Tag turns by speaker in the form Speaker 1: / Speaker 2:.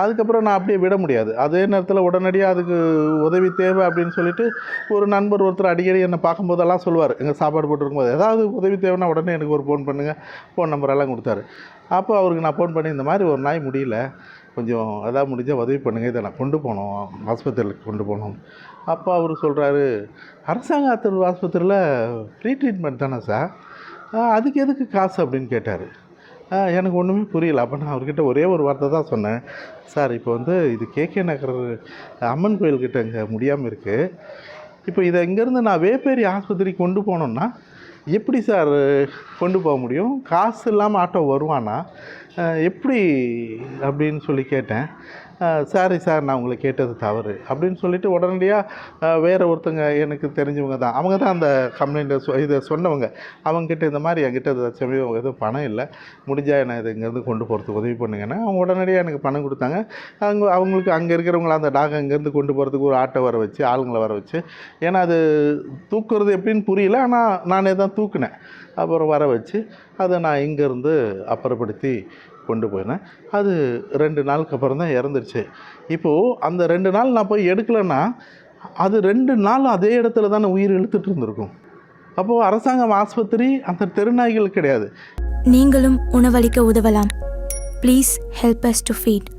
Speaker 1: அதுக்கப்புறம் நான் அப்படியே விட முடியாது. அதே நேரத்தில் உடனடியாக அதுக்கு உதவி தேவை அப்படின்னு சொல்லிட்டு ஒரு நண்பர் ஒருத்தர் அடிக்கடி என்னை பார்க்கும்போதெல்லாம் சொல்லுவார், எங்கள் சாப்பாடு போட்டுருக்கும்போது ஏதாவது உதவி தேவைன்னா உடனே எனக்கு ஒரு ஃபோன் பண்ணுங்கள், ஃபோன் நம்பரெல்லாம் கொடுத்தாரு. அப்போ அவருக்கு நான் ஃபோன் பண்ணி இந்த மாதிரி ஒரு நாய் முடியல, கொஞ்சம் எதாவது முடிஞ்சால் உதவி பண்ணுங்கள், இதை நான் கொண்டு போகணும், ஆஸ்பத்திரிக்கு கொண்டு போகணும். அப்போ அவர் சொல்கிறாரு, அரசாங்க ஆஸ்பத்திரியில் ஃப்ரீ ட்ரீட்மெண்ட் தானே சார், அதுக்கு எதுக்கு காசு அப்படின்னு கேட்டார். எனக்கு ஒன்றுமே புரியல. அப்போ நான் அவர்கிட்ட ஒரே ஒரு வார்த்தை தான் சொன்னேன், சார் இப்போ வந்து இது கேகே நகர் அம்மன் கோயில்கிட்ட இங்கே முடியாமல் இருக்குது, இப்போ இதை இங்கேருந்து நான் வேப்பேரி ஆஸ்பத்திரிக்கு கொண்டு போனோன்னா எப்படி சார் கொண்டு போக முடியும், காசு இல்லாமல் ஆட்டோ வருவானா, எப்படி அப்படின்னு சொல்லி கேட்டேன். சாரி சார், நான் உங்களை கேட்டது தவறு அப்படின்னு சொல்லிவிட்டு உடனடியாக வேறு ஒருத்தங்க எனக்கு தெரிஞ்சவங்க தான், அவங்க தான் அந்த கம்ப்ளைண்ட்டை இதை சொன்னவங்க, அவங்ககிட்ட இந்த மாதிரி என்கிட்ட சமயம் எதுவும் பணம் இல்லை, முடிஞ்சால் என்னை இது இங்கேருந்து கொண்டு போகிறதுக்கு உதவி பண்ணுங்கன்னா அவங்க உடனடியாக எனக்கு பணம் கொடுத்தாங்க. அவங்களுக்கு அங்கே இருக்கிறவங்கள அந்த டாகை இங்கேருந்து கொண்டு போகிறதுக்கு ஒரு ஆட்டோ வர வச்சு, ஆளுங்களை வர வச்சு, ஏன்னா அது தூக்குறது எப்படின்னு புரியல, ஆனால் நானே தான் தூக்குனேன். அப்புறம் வர வச்சு அதை நான் இங்கேருந்து அப்புறப்படுத்தி கொண்டு போயினேன். அது 2 நாளுக்கு அப்புறம் தான் இறந்துருச்சு. இப்போது அந்த 2 நாள் நான் போய் எடுக்கலைன்னா அது 2 நாள் அதே இடத்துல தானே உயிர் இழுத்துட்டு இருந்திருக்கும். அப்போது அரசாங்கம் ஆஸ்பத்திரி அந்த தெருநாய்கள் கிடையாது.
Speaker 2: நீங்களும் உணவளிக்க உதவலாம். Please help us to feet.